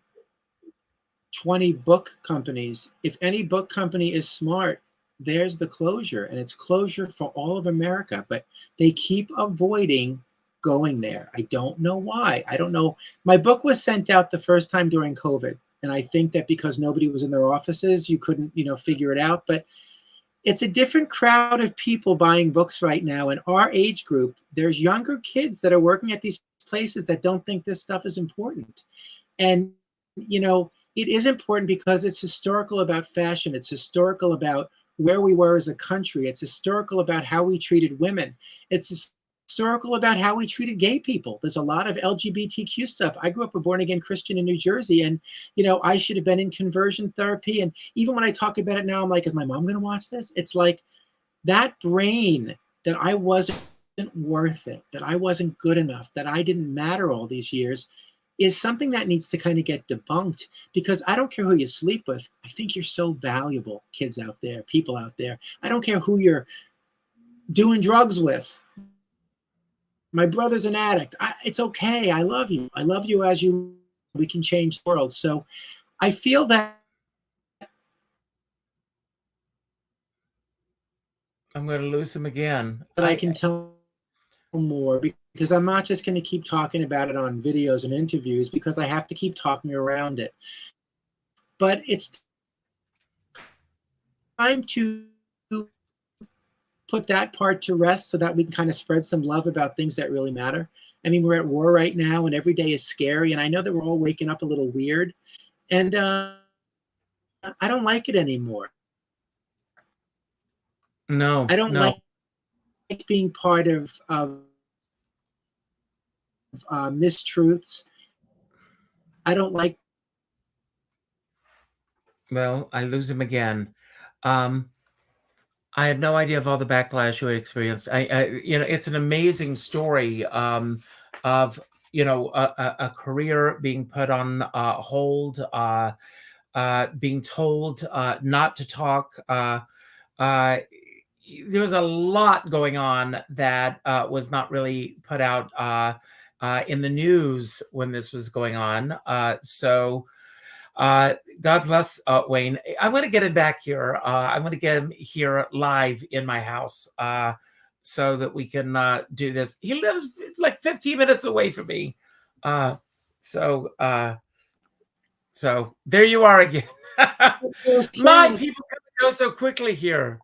20 book companies. If any book company is smart, there's the closure, and it's closure for all of America. But they keep avoiding going there. I don't know why. I don't know. My book was sent out the first time during COVID. And I think that because nobody was in their offices, you couldn't, figure it out. But it's a different crowd of people buying books right now. In our age group, there's younger kids that are working at these places that don't think this stuff is important. And, it is important because it's historical about fashion. It's historical about where we were as a country. It's historical about how we treated women. It's historical about how we treated gay people. There's a lot of LGBTQ stuff. I grew up a born-again Christian in New Jersey, and, I should have been in conversion therapy. And even when I talk about it now, I'm like, is my mom going to watch this? It's like that brain that I wasn't worth it, that I wasn't good enough, that I didn't matter all these years, is something that needs to kind of get debunked, because I don't care who you sleep with. I think you're so valuable, kids out there, people out there. I don't care who you're doing drugs with. My brother's an addict. It's okay. I love you. I love you as you. We can change the world. So I feel that I'm going to lose him again. I can tell more, because I'm not just going to keep talking about it on videos and interviews, because I have to keep talking around it. But it's time to put that part to rest so that we can kind of spread some love about things that really matter. I mean, we're at war right now and every day is scary. And I know that we're all waking up a little weird. And I don't like it anymore. No, I don't like being part of mistruths. I don't like. Well, I lose him again. I had no idea of all the backlash you had experienced. It's an amazing story of, a career being put on hold, being told not to talk. There was a lot going on that was not really put out in the news when this was going on. So God bless Wayne. I'm going to get him back here. I'm going to get him here live in my house so that we can do this. He lives like 15 minutes away from me. So there you are again. My people go so quickly here.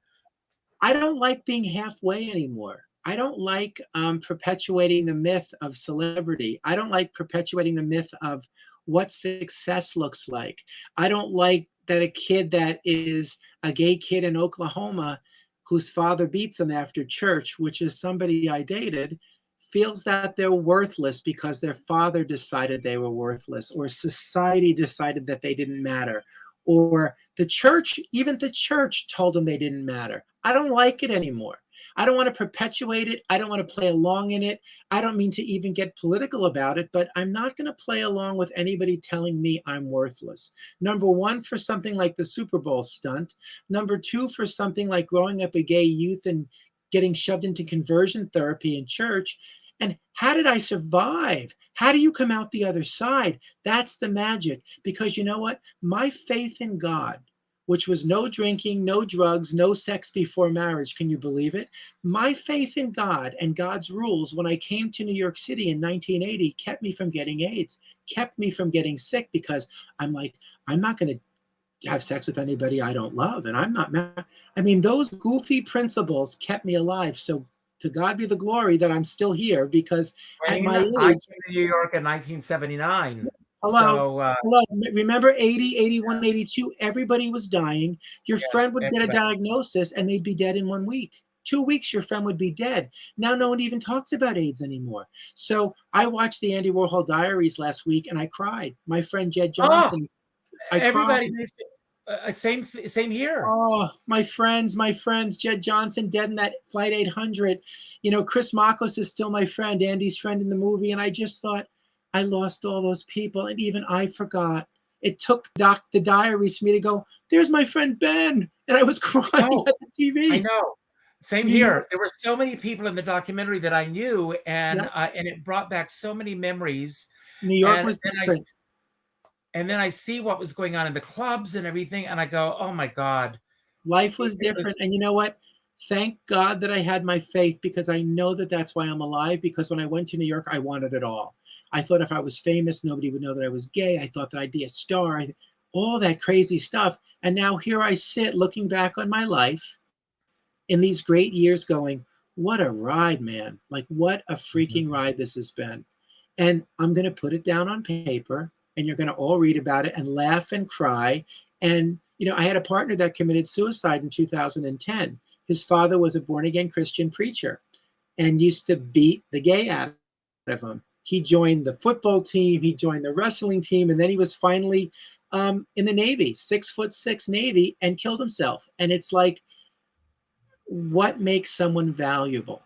I don't like being halfway anymore. I don't like perpetuating the myth of celebrity. I don't like perpetuating the myth of what success looks like. I don't like that a kid that is a gay kid in Oklahoma whose father beats him after church, which is somebody I dated, feels that they're worthless because their father decided they were worthless, or society decided that they didn't matter, or the church, even the church told them they didn't matter. I don't like it anymore. I don't want to perpetuate it. I don't want to play along in it. I don't mean to even get political about it, but I'm not going to play along with anybody telling me I'm worthless. Number one, for something like the Super Bowl stunt. Number two, for something like growing up a gay youth and getting shoved into conversion therapy in church. And how did I survive? How do you come out the other side? That's the magic. Because you know what? My faith in God, which was no drinking, no drugs, no sex before marriage. Can you believe it? My faith in God and God's rules when I came to New York City in 1980 kept me from getting AIDS, kept me from getting sick, because I'm like, I'm not going to have sex with anybody I don't love. And I'm not mad. I mean, those goofy principles kept me alive. So to God be the glory that I'm still here, because at my I age, came to New York in 1979. hello, So, hello. Remember 80, 81, 82? Everybody was dying. Your yes, friend would get a everybody. diagnosis and they'd be dead in 1 week. 2 weeks, your friend would be dead. Now no one even talks about AIDS anymore. So I watched the Andy Warhol Diaries last week and I cried. My friend Jed Johnson, I cried. Everybody, same here. Oh, my friends, Jed Johnson dead in that Flight 800. You know, Chris Makos is still my friend, Andy's friend in the movie. And I just thought, I lost all those people. And even I forgot. It took the diaries for me to go, there's my friend Ben. And I was crying at the TV. I know. Same here. There were so many people in the documentary that I knew, and it brought back so many memories. New York and was then different. And then I see what was going on in the clubs and everything, and I go, oh my God. Life was different. And you know what? Thank God that I had my faith, because I know that that's why I'm alive. Because when I went to New York, I wanted it all. I thought if I was famous, nobody would know that I was gay. I thought that I'd be a star, all that crazy stuff. And now here I sit looking back on my life in these great years going, what a ride, man. Like, what a freaking ride this has been. And I'm going to put it down on paper, and you're going to all read about it and laugh and cry. And, you know, I had a partner that committed suicide in 2010. His father was a born-again Christian preacher and used to beat the gay out of him. He joined the football team, he joined the wrestling team, and then he was finally in the Navy, 6'6" Navy, and killed himself. And it's like, what makes someone valuable?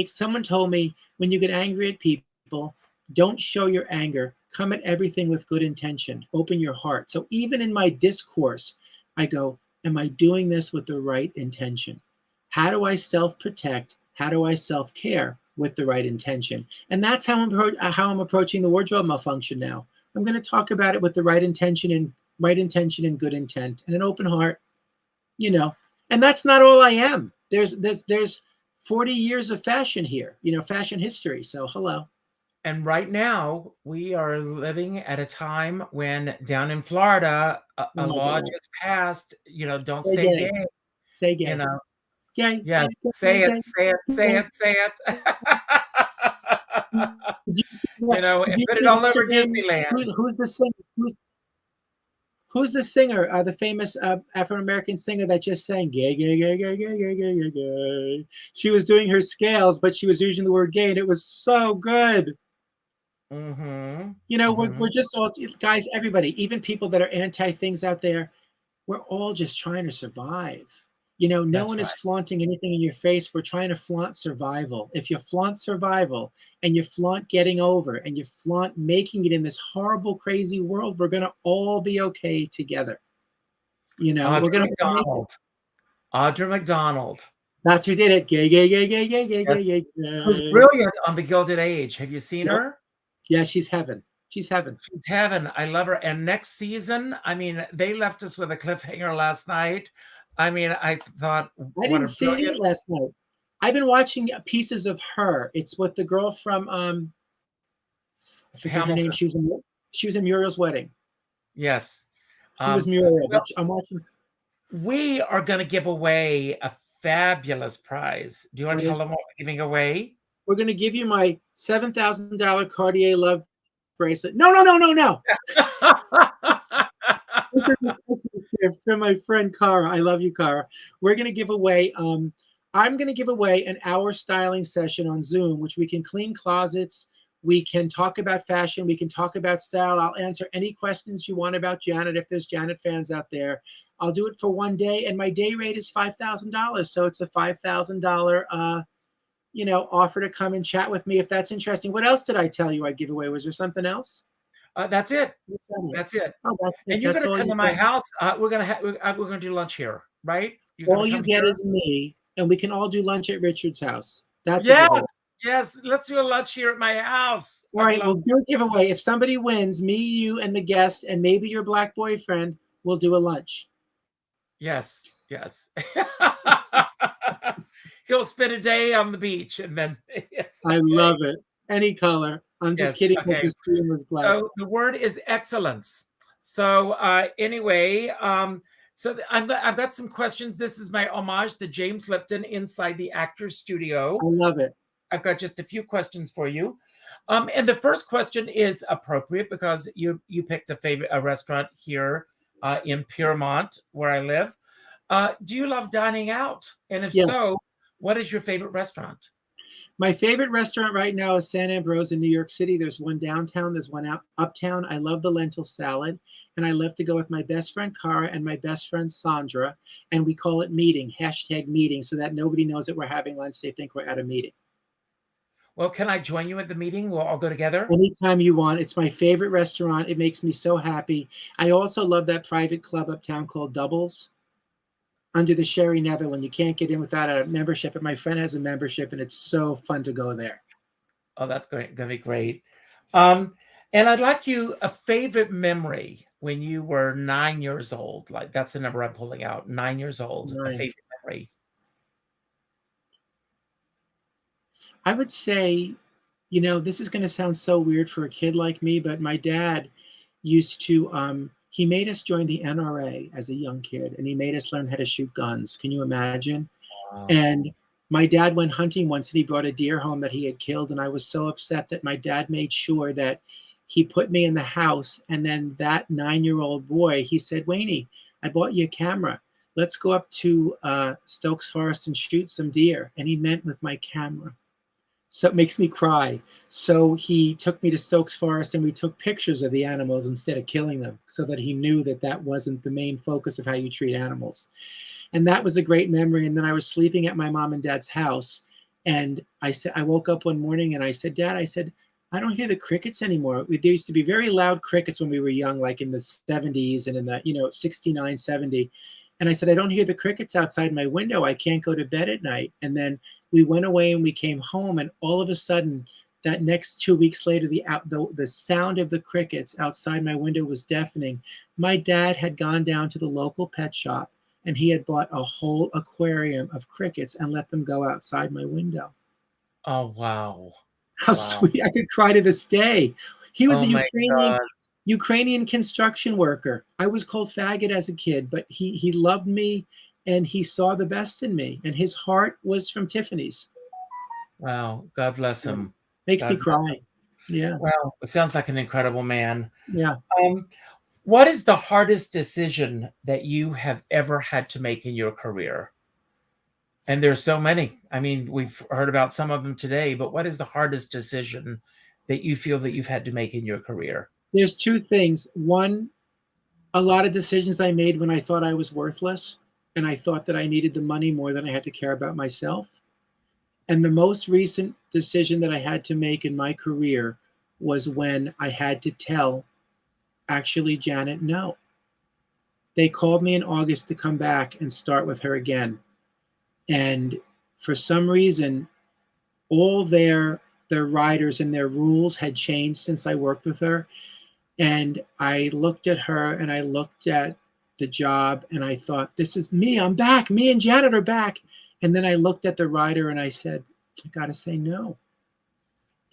Someone told me, when you get angry at people, don't show your anger. Come at everything with good intention. Open your heart. So even in my discourse, I go, am I doing this with the right intention? How do I self-protect? How do I self-care with the right intention? And that's how I'm approaching the wardrobe malfunction now. I'm going to talk about it with the right intention and good intent and an open heart, you know. And that's not all I am. There's 40 years of fashion here, you know, fashion history. So hello. And right now, we are living at a time when down in Florida, a law just passed, you know, don't say gay. Say gay. You know, gay. Yeah, say it. You know, and put it all over Disneyland. Who's the singer? Who's the singer? The famous Afro-American singer that just sang gay, gay, gay, gay, gay, gay, gay, gay, gay. She was doing her scales, but she was using the word gay, and it was so good. You know, we're just all, guys, everybody, even people that are anti things out there, we're all just trying to survive. You know, no one is flaunting anything in your face. We're trying to flaunt survival. If you flaunt survival and you flaunt getting over and you flaunt making it in this horrible, crazy world, we're going to all be okay together. You know, we're going to. Audra McDonald. That's who did it. Gay, gay, gay, gay, gay, gay, gay, gay. Who's brilliant on The Gilded Age. Have you seen her? Yeah, she's heaven. She's heaven. She's heaven. I love her. And next season, I mean, they left us with a cliffhanger last night. I mean, I thought, I didn't see it last night. I've been watching pieces of her. It's with the girl from I forget her name. She was in Muriel's wedding. Yes, she was Muriel. Well, I'm watching. We are going to give away a fabulous prize. Do you want to tell them what we're giving away? We're going to give you my $7,000 Cartier Love bracelet. No. It's from my friend Cara. I love you, Cara. We're going to give away, I'm going to give away an hour styling session on Zoom, which we can clean closets. We can talk about fashion. We can talk about style. I'll answer any questions you want about Janet, if there's Janet fans out there. I'll do it for one day, and my day rate is $5,000. So it's a $5,000 you know, offer to come and chat with me if that's interesting. What else did I tell you I'd give away? Was there something else? That's it. That's it. Oh, and you're going to come to my house. We're going to do lunch here, right? All you get is me. and we can all do lunch at Richard's house. That's a Yes, giveaway. yes. Let's do a lunch here at my house. All right, we'll do a giveaway. If somebody wins, me, you, and the guest, and maybe your black boyfriend, we'll do a lunch. Yes, yes. He'll spend a day on the beach and then. Yes, I love it. Any color. I'm just Yes, kidding. okay. The stream was black. So the word is excellence. So anyway, I've got some questions. This is my homage to James Lipton inside the Actors Studio. I love it. I've got just a few questions for you. And the first question is appropriate because you picked a restaurant here in Piermont, where I live. Do you love dining out? And if Yes. so, what is your favorite restaurant? My favorite restaurant right now is San Ambrose in New York City. There's one downtown, there's one uptown. I love the lentil salad, and I love to go with my best friend Cara and my best friend Sandra, and we call it meeting, #meeting, so that nobody knows that we're having lunch. They think we're at a meeting. Well, can I join you at the meeting? We'll all go together? Anytime you want. It's my favorite restaurant. It makes me so happy. I also love that private club uptown called Doubles under the Sherry Netherland. You can't get in without a membership, but my friend has a membership, and it's so fun to go there. Oh, that's going to be great. And I'd like a favorite memory when you were 9 years old. Like, that's the number I'm pulling out. 9 years old. 9. A favorite memory. I would say, this is going to sound so weird for a kid like me, but my dad used to, he made us join the NRA as a young kid, and he made us learn how to shoot guns. Can you imagine? Wow. And my dad went hunting once, and he brought a deer home that he had killed, and I was so upset that my dad made sure that he put me in the house. And then that 9-year-old boy, he said, Wayne, I bought you a camera. Let's go up to Stokes Forest and shoot some deer. And he meant with my camera. So it makes me cry. So he took me to Stokes Forest, and we took pictures of the animals instead of killing them, so that he knew that that wasn't the main focus of how you treat animals. And that was a great memory. And then I was sleeping at my mom and dad's house, and I woke up one morning and I said, Dad, I don't hear the crickets anymore. There used to be very loud crickets when we were young, like in the 70s and in the 69, 70. And I said, I don't hear the crickets outside my window. I can't go to bed at night. And then we went away and we came home, and all of a sudden, that next 2 weeks later, the sound of the crickets outside my window was deafening. My dad had gone down to the local pet shop, and he had bought a whole aquarium of crickets and let them go outside my window. Oh, wow. How sweet. I could cry to this day. He was Oh, Ukrainian construction worker. I was called faggot as a kid, but he loved me, and he saw the best in me, and his heart was from Tiffany's. Wow. God bless him. Makes me cry. Yeah. Well, it sounds like an incredible man. Yeah. What is the hardest decision that you have ever had to make in your career? And there's so many. I mean, we've heard about some of them today, but what is the hardest decision that you feel that you've had to make in your career? There's two things. One, a lot of decisions I made when I thought I was worthless, and I thought that I needed the money more than I had to care about myself. And the most recent decision that I had to make in my career was when I had to tell, actually, Janet, no. They called me in August to come back and start with her again. And for some reason, all their riders and their rules had changed since I worked with her. And I looked at her, and I looked at the job, and I thought, this is me. I'm back. Me and Janet are back. And then I looked at the rider, and I said, I got to say no.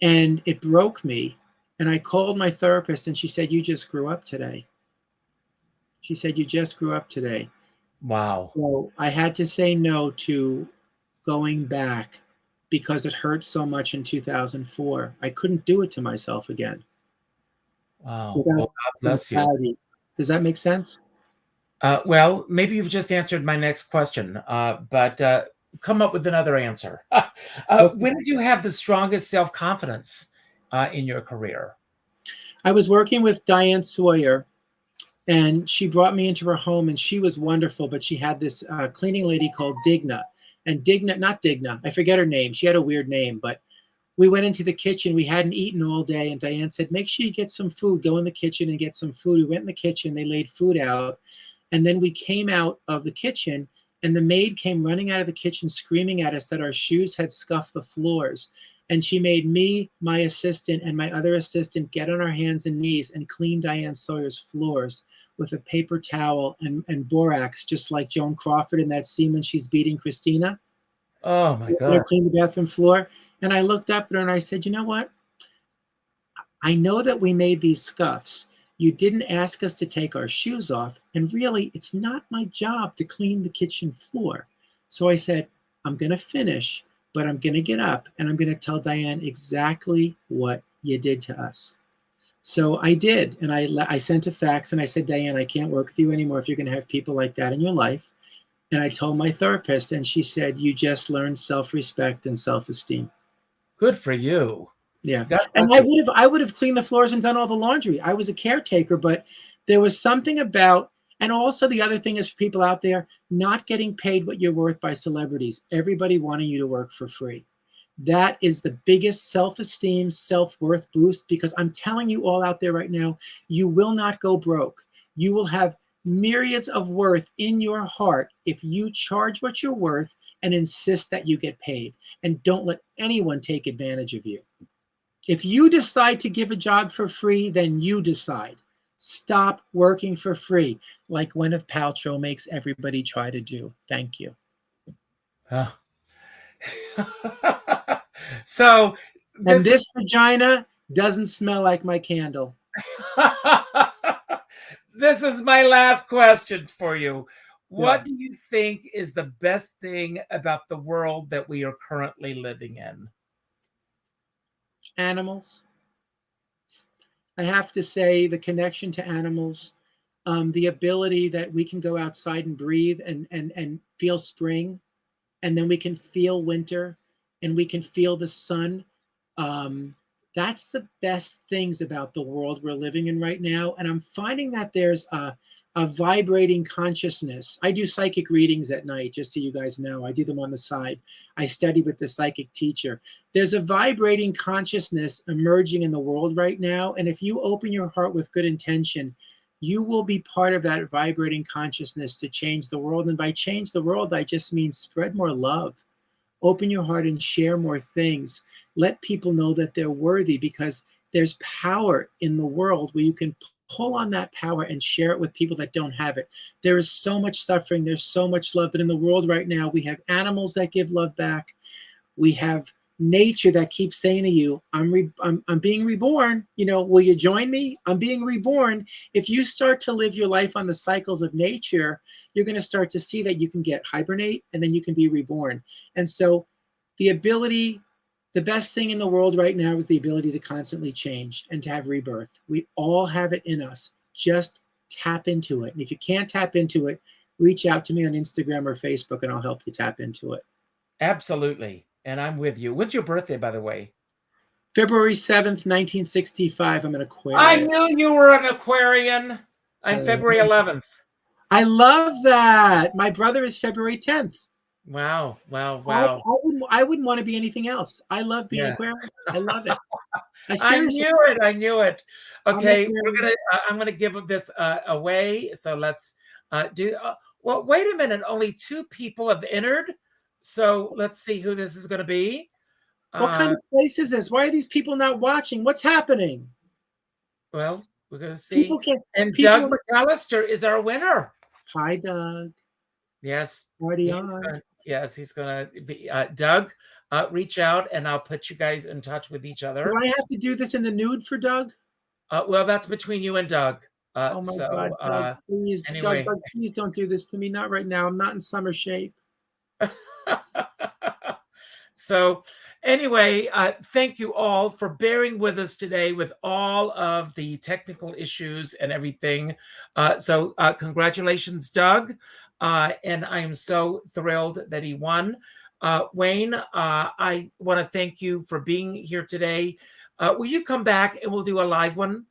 And it broke me. And I called my therapist, and she said, you just grew up today. She said, you just grew up today. Wow. So I had to say no to going back because it hurt so much in 2004. I couldn't do it to myself again. Wow. Well, God bless you. Does that make sense? Well, maybe you've just answered my next question, but come up with another answer. When did you have the strongest self-confidence in your career? I was working with Diane Sawyer, and she brought me into her home, and she was wonderful, but she had this cleaning lady called Digna. And not Digna, I forget her name. She had a weird name, but we went into the kitchen. We hadn't eaten all day, and Diane said, make sure you get some food. Go in the kitchen and get some food. We went in the kitchen. They laid food out. And then we came out of the kitchen, And the maid came running out of the kitchen screaming at us that our shoes had scuffed the floors. And she made me, my assistant, and my other assistant get on our hands and knees and clean Diane Sawyer's floors with a paper towel and borax, just like Joan Crawford in that scene when she's beating Christina. Oh my God. Clean the bathroom floor. And I looked up at her and I said, you know what? I know that we made these scuffs. You didn't ask us to take our shoes off. And really, it's not my job to clean the kitchen floor. So I said, I'm going to finish, but I'm going to get up and I'm going to tell Diane exactly what you did to us. So I did. And I sent a fax and I said, Diane, I can't work with you anymore if you're going to have people like that in your life. And I told my therapist and she said, you just learned self-respect and self-esteem. Good for you. Yeah. And I would have cleaned the floors and done all the laundry. I was a caretaker, but there was something about, and also the other thing is for people out there, not getting paid what you're worth by celebrities. Everybody wanting you to work for free. That is the biggest self-esteem, self-worth boost, because I'm telling you all out there right now, you will not go broke. You will have myriads of worth in your heart if you charge what you're worth and insist that you get paid. And don't let anyone take advantage of you. If you decide to give a job for free, then you decide. Stop working for free, like Gwyneth Paltrow makes everybody try to do. Thank you. Oh. So this vagina doesn't smell like my candle. This is my last question for you. What do you think is the best thing about the world that we are currently living in? Animals. I have to say the connection to animals, the ability that we can go outside and breathe and feel spring, and then we can feel winter and we can feel the sun. That's the best things about the world we're living in right now. And I'm finding that there's a vibrating consciousness. I do psychic readings at night, just so you guys know. I do them on the side. I study with the psychic teacher. There's a vibrating consciousness emerging in the world right now. And if you open your heart with good intention, you will be part of that vibrating consciousness to change the world. And by change the world, I just mean spread more love. Open your heart and share more things. Let people know that they're worthy, because there's power in the world where you can pull on that power and share it with people that don't have it. There is so much suffering. There's so much love. But in the world right now, we have animals that give love back. We have nature that keeps saying to you, I'm being reborn. You know, will you join me? I'm being reborn. If you start to live your life on the cycles of nature, you're going to start to see that you can hibernate and then you can be reborn. And so the best thing in the world right now is the ability to constantly change and to have rebirth. We all have it in us. Just tap into it. And if you can't tap into it, reach out to me on Instagram or Facebook and I'll help you tap into it. Absolutely. And I'm with you. What's your birthday, by the way? February 7th, 1965. I'm an Aquarian. I knew you were an Aquarian. I'm February 11th. I love that. My brother is February 10th. Wow. Wow. Wow. I wouldn't want to be anything else. I love being Aquarian. I love it. I knew it. Okay. I'm going to give this away. So let's do, well, wait a minute. Only 2 people have entered. So let's see who this is going to be. What kind of place is this? Why are these people not watching? What's happening? Well, we're going to see. Doug McAllister is our winner. Hi, Doug. Yes. Yes, he's going to be. Doug, reach out and I'll put you guys in touch with each other. Do I have to do this in the nude for Doug? Well, that's between you and Doug. Oh my God, Doug, please, anyway. Doug, please don't do this to me. Not right now. I'm not in summer shape. So anyway, thank you all for bearing with us today with all of the technical issues and everything. So congratulations, Doug. And I am so thrilled that he won. Wayne, I want to thank you for being here today. Will you come back and we'll do a live one?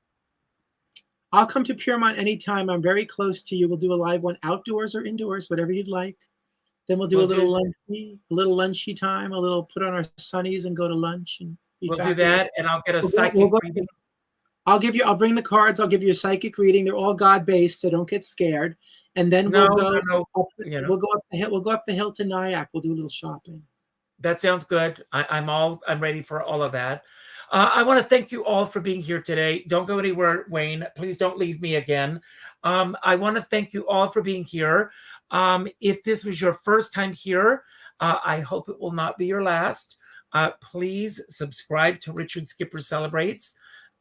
I'll come to Piermont anytime. I'm very close to you. We'll do a live one, outdoors or indoors, whatever you'd like. Then we'll do a little lunchy time, a little put on our sunnies and go to lunch. And we'll do that, and I'll get a psychic reading. I'll bring the cards. I'll give you a psychic reading. They're all God-based, so don't get scared. and then No, we'll go. no, Up, you know. we'll go up the hill. We'll go up the hill to Nyack. We'll do a little shopping. That sounds good. I'm ready for all of that. I want to thank you all for being here today. Don't go anywhere, Wayne. Please don't leave me again. I want to thank you all for being here. If this was your first time here, I hope it will not be your last. Please subscribe to Richard Skipper Celebrates.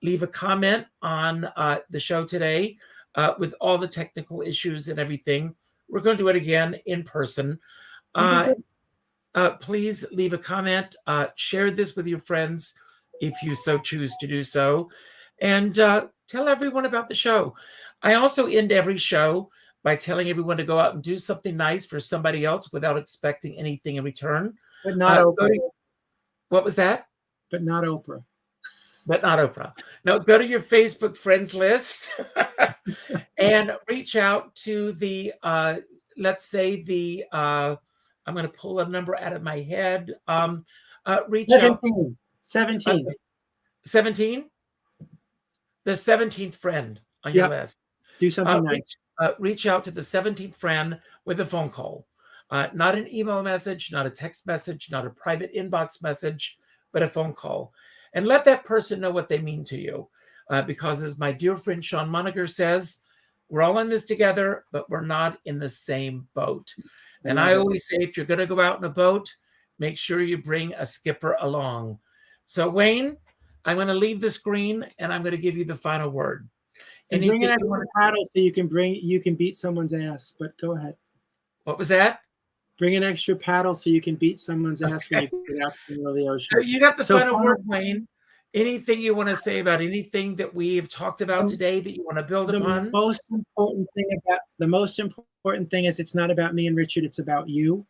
Leave a comment on the show today with all the technical issues and everything. We're going to do it again in person. Please leave a comment. Share this with your friends if you so choose to do so. And tell everyone about the show. I also end every show by telling everyone to go out and do something nice for somebody else without expecting anything in return. But not Oprah. What was that? But not Oprah. But not Oprah. No, go to your Facebook friends list and reach out to the, let's say the, I'm going to pull a number out of my head. Reach 17. out. 17. 17? The 17th friend on your list. Do something nice. Reach out to the 17th friend with a phone call. Not an email message, not a text message, not a private inbox message, but a phone call. And let that person know what they mean to you. Because as my dear friend Sean Moniger says, we're all in this together, but we're not in the same boat. And I always say, if you're going to go out in a boat, make sure you bring a skipper along. So Wayne, I'm going to leave the screen and I'm going to give you the final word. And bring an extra paddle so you can beat someone's ass. But go ahead. What was that? Bring an extra paddle so you can beat someone's ass when you get out in the middle of the ocean. So you got the final word, Wayne. Anything you want to say about anything that we've talked about today that you want to build upon? The most important thing is it's not about me and Richard, it's about you.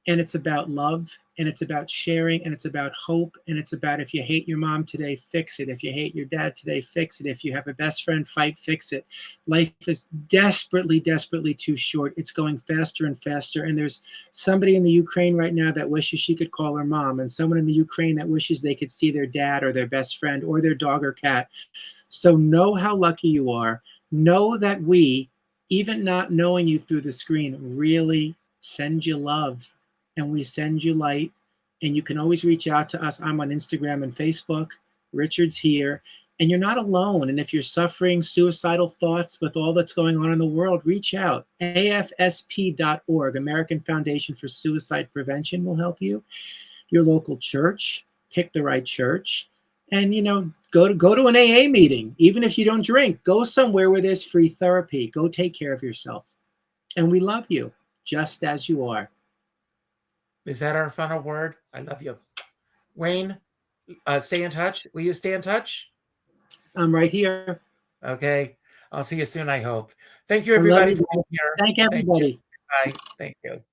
And it's about love, and it's about sharing, and it's about hope, and it's about if you hate your mom today, fix it. If you hate your dad today, fix it. If you have a best friend, fight, fix it. Life is desperately, desperately too short. It's going faster and faster, and there's somebody in the Ukraine right now that wishes she could call her mom, and someone in the Ukraine that wishes they could see their dad or their best friend or their dog or cat. So know how lucky you are. Know that we, even not knowing you through the screen, really send you love. And we send you light, and you can always reach out to us. I'm on Instagram and Facebook. Richard's here, and you're not alone. And if you're suffering suicidal thoughts with all that's going on in the world, reach out. AFSP.org, American Foundation for Suicide Prevention, will help you. Your local church, pick the right church, and go to an AA meeting. Even if you don't drink, go somewhere where there's free therapy. Go take care of yourself. And we love you just as you are. Is that our final word? I love you. Wayne, stay in touch. Will you stay in touch? I'm right here. Okay. I'll see you soon, I hope. Thank you, everybody, for being here. Thank everybody. Bye. Thank you.